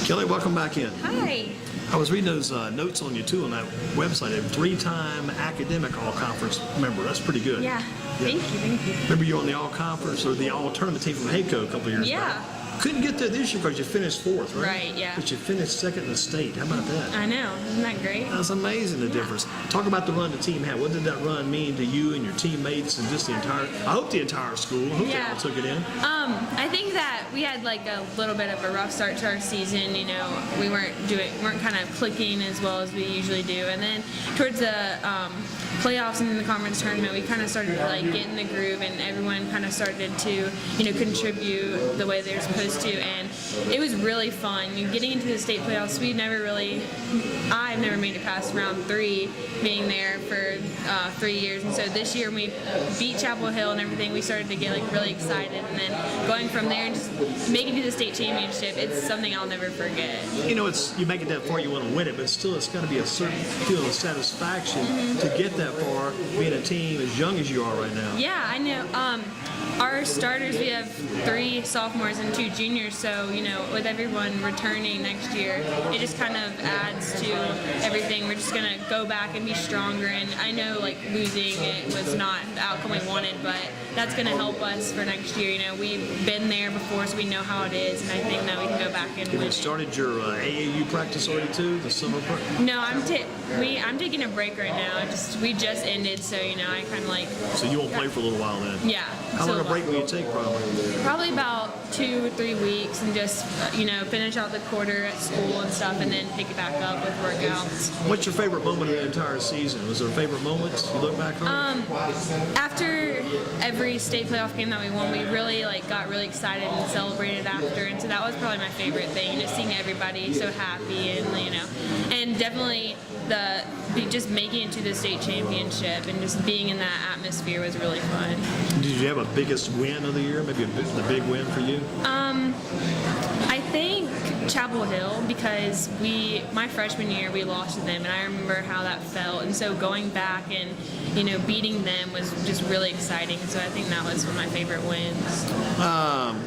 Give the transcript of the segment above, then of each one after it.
Kelly, welcome back in. Hi. I was reading those notes on you too on that website. A 3-time academic all-conference member. That's pretty good. Yeah. Thank you. Remember you were on the all-conference or the all-tournament team from HACO a couple years back. Couldn't get there this year because you finished 4th, right? Right, yeah. But you finished 2nd in the state. How about that? I know. Isn't that great? That's amazing, the difference. Talk about the run the team had. What did that run mean to you and your teammates and just the entire, I hope the entire school. I hope they all took it in. I think that we had like a little bit of a rough start to our season. You know, we weren't kind of clicking as well as we usually do. And then towards the playoffs and the conference tournament, we kind of started to like get in the groove, and everyone kind of started to, contribute the way they're supposed to. And it was really fun. Getting into the state playoffs, I've never made it past round 3, being there for 3 years. And so this year we beat Chapel Hill and everything. We started to get like really excited, and then going from there and just making it to the state championship, it's something I'll never forget. You make it that far, you want to win it, but still it's got to be a certain feeling of satisfaction to get that far, being a team as young as you are right now. Yeah, I know. Our starters, we have 3 sophomores and 2 juniors, so with everyone returning next year, it just kind of adds to everything. We're just gonna go back and be stronger, and I know like losing it was not the outcome we wanted, but that's gonna help us for next year. We've been there before, so we know how it is, and I think that we can go back and win. Have you started your AAU practice already too, the summer practice? No, I'm taking a break right now. We just ended, so I kind of like. So you won't play for a little while then? Yeah. How long a break will you take probably? Probably about 2 or 3 weeks, and just finish out the quarter at school and stuff, and then pick it back up with workouts. What's your favorite moment of the entire season? Was there favorite moments you look back on? After every state playoff game that we won, we really got really excited and celebrated after, and so that was probably my favorite thing, just seeing everybody so happy, and definitely just making it to the state championship and just being in that atmosphere was really fun. Did you have a biggest win of the year? Maybe the big win for you? I think Chapel Hill, because my freshman year we lost to them, and I remember how that felt, and so going back and beating them was just really exciting. So I think that was one of my favorite wins.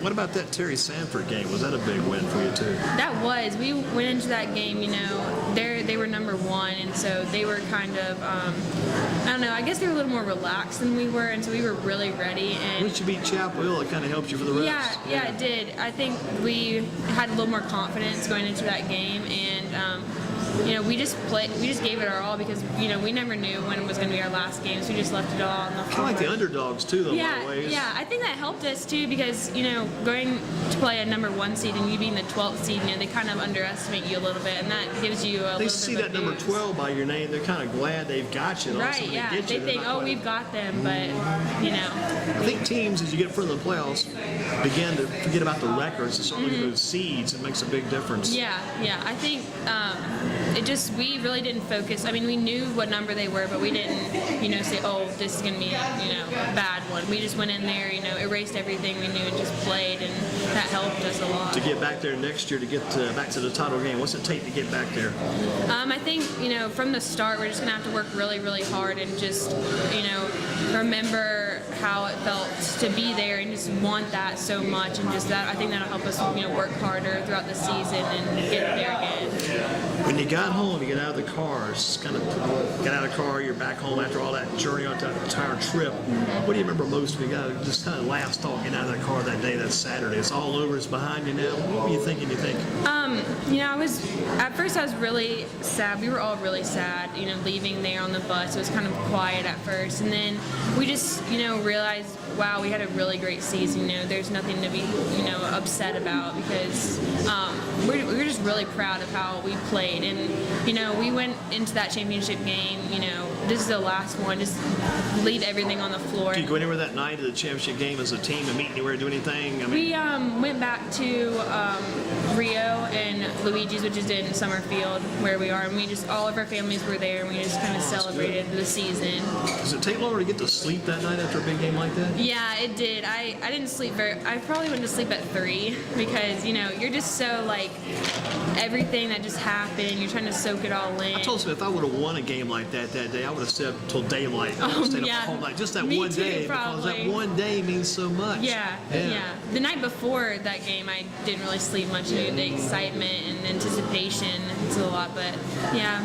What about that Terry Sanford game? Was that a big win for you too? That was. We went into that game, they were number 1, and so they were kind of, I don't know, I guess they were a little more relaxed than we were, and so we were really ready. And once you beat Chapel Hill, it kind of helped you for the rest. Yeah, it did. I think we had a little more confidence going into that game, and we just gave it our all, because we never knew when it was going to be our last game, so we just left it all on the floor. Kind of like the underdogs too, though. In a lot of ways. Yeah, I think that helped us too, because going to play a number 1 seed and you being the 12th seed, they kind of underestimate you a a little bit, and that gives you a little bit of a boost. They see that number 12 by your name, they're kind of glad they've got you. Right, yeah. They think, oh, we've got them, but, I think teams, as you get further in the playoffs, begin to forget about the records and start looking at those seeds. It makes a big difference. Yeah. I think we really didn't focus. I mean, we knew what number they were, but we didn't, say, oh, this is going to be, a bad one. We just went in there, erased everything we knew and just played, and that helped us a lot. To get back there next year, to get back to the title game, what's it take to get back there? I think, from the start, we're just going to have to work really, really hard and just, remember how it felt to be there and just want that so much, and just that, I think that'll help us, work harder throughout the season and get there again. When you got home, you get out of the car, get out of the car, you're back home after all that journey on that entire trip. What do you remember most when you got just kind of last thought getting out of that car that day, that Saturday? It's all over, it's behind you now. What were you thinking, at first I was really sad. We were all really sad, leaving there on the bus. It was kind of quiet at first, and then we just, realized, wow, we had a really great season. There's nothing to be, upset about, because we're just really proud of how we played, and we went into that championship game. This is the last one. Just leave everything on the floor. Did you go anywhere that night of the championship game as a team and meet anywhere, do anything? We went back to Rio and Luigi's, which is in Summerfield, where we are, and all of our families were there, and we just kind of celebrated the season. Does it take longer to get to sleep that night after a big game like that? Yeah, it did. I didn't sleep I probably went to sleep at 3, because you're just so everything that just happened, you're trying to soak it all in. I told him if I would have won a game like that day, I would have stayed up till daylight. I would have stayed up the whole night. Just that Me one too, day, because that probably. one day means so much. Yeah. The night before that game, I didn't really sleep much due to the excitement and anticipation. It's a lot, but yeah.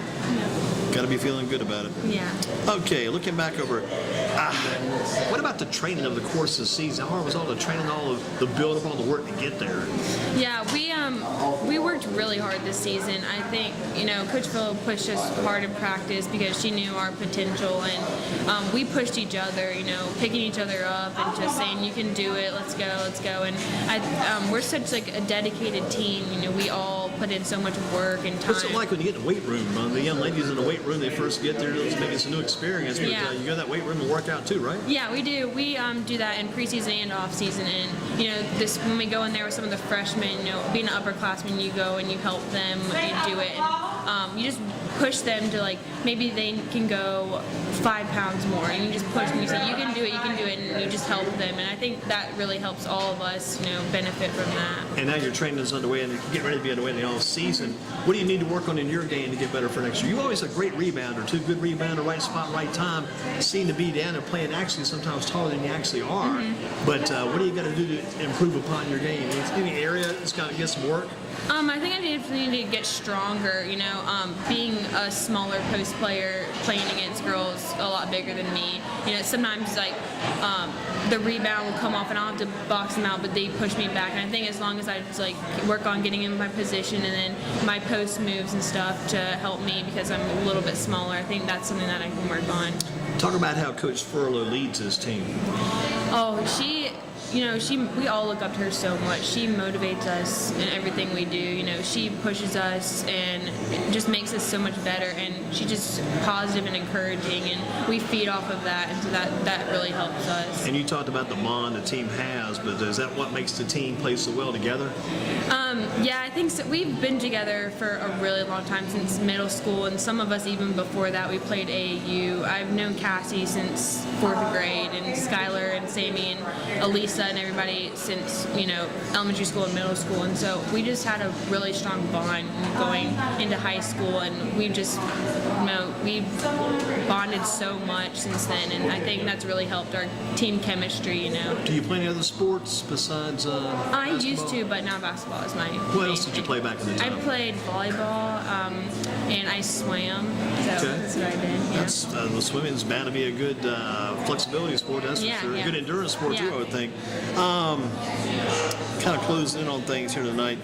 Got to be feeling good about it. Yeah. Okay, looking back over, what about the training of the course of the season? How hard was all the training, all of the build-up, all the work to get there? Yeah, we worked really hard this season. I think, Coach Phil pushed us hard in practice because she knew our potential, and we pushed each other, picking each other up and just saying, you can do it, let's go. And we're such like a dedicated team. We all put in so much work and time. What's it like when you get in the weight room? The young ladies in the weight room, they first get there, it's maybe it's a new experience, but you go to that weight room and work out too, right? Yeah, we do. We do that in preseason and off season, and this when we go in there with some of the freshmen, being an upperclassman, you go and you help them and do it, and you just push them to maybe they can go 5 pounds more, and you just push them. You say you can do it, and you just help them, and I think that really helps all of us, benefit from that. And now your training is underway, and you get ready to be underway in the off season. What do you need to work on in your game to get better for next year? You always a great rebounder, too good rebounder, right spot, right time. Seem to be down there playing actually sometimes taller than you actually are. But what do you got to do to improve upon your game? Any area that's got to get some work? I think I need to get stronger. Being a smaller post player, playing against girls a lot bigger than me. Sometimes the rebound will come off and I'll have to box them out, but they push me back. And I think as long as I just work on getting in my position and then my post moves and stuff to help me because I'm a little bit smaller, I think that's something that I can work on. Talk about how Coach Furlow leads his team. Oh, we all look up to her so much. She motivates us in everything we do. She pushes us and just makes us so much better. And she's just positive and encouraging, and we feed off of that, and so that really helps us. And you talked about the bond the team has, but is that what makes the team play so well together? Yeah, I think so. We've been together for a really long time, since middle school, and some of us even before that. We played AAU. I've known Cassie since 4th grade, and Skylar and Sammy and Elisa and everybody since elementary school and middle school, and so we just had a really strong bond going into high school, and we just we bonded so much since then, and I think that's really helped our team chemistry. Do you play any other sports besides I basketball? used to, but now basketball is my What else did you play back in the time? I played volleyball, and I swam, so that's what I did. Yeah. That's the swimming's bound to be a good flexibility sport. That's for sure. A good endurance sport too, I would think. Kind of closing in on things here tonight.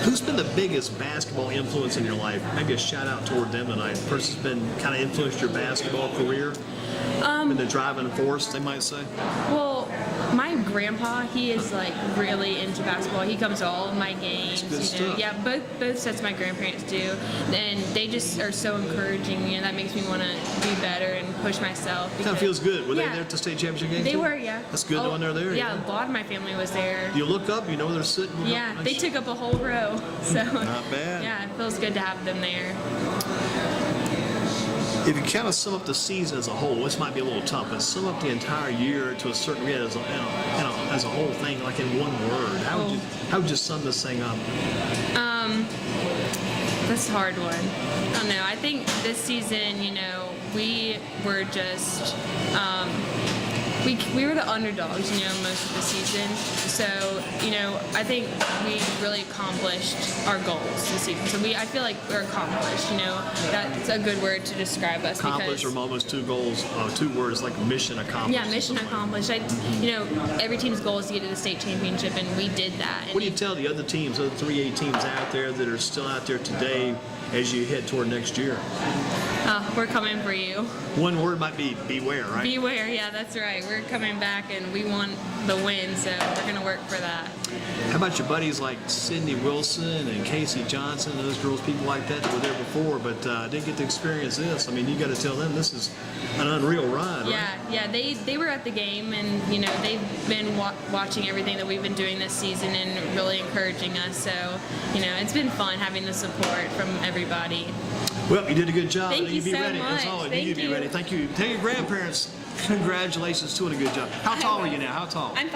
Who's been the biggest basketball influence in your life? Maybe a shout out toward them tonight. The person's been kind of influenced your basketball career. Been the driving force, they might say. Well, my grandpa, he is really into basketball. He comes to all of my games. Good stuff. Yeah, both sets of my grandparents do, and they just are so encouraging. That makes me want to be better and push myself. Kind of feels good. Were they there at the state championship game? They too? were, yeah. That's good knowing they're there. Yeah, a lot of my family was there. You look up, they're sitting. Yeah, they took up a whole row. So not bad. Yeah, it feels good to have them there. If you kind of sum up the season as a whole, this might be a little tough, but sum up the entire year to a certain degree as a whole thing, like in one word. How would you sum this thing up? That's a hard one. I don't know. I think this season, we were just we were the underdogs, most of the season. So, I think we really accomplished our goals this season. So I feel like we're accomplished. That's a good word to describe us. Accomplished are almost two words, like mission accomplished. Yeah, mission accomplished. Every team's goal is to get to the state championship, and we did that. What do you tell the other teams, other 3A teams out there that are still out there today as you head toward next year? We're coming for you. One word might be beware, right? Beware, yeah, that's right. We're coming back, and we want the win, so we're going to work for that. How about your buddies like Sydney Wilson and Casey Johnson, those girls, people like that were there before but didn't get to experience this? I mean, you got to tell them this is an unreal ride, right? Yeah, they were at the game, and they've been watching everything that we've been doing this season and really encouraging us. So it's been fun having the support from everybody. Well, you did a good job. Thank you be so ready. much. As always, Thank you be you. ready. Thank you. Tell your grandparents congratulations, doing a good job. How tall are you now? How tall? I'm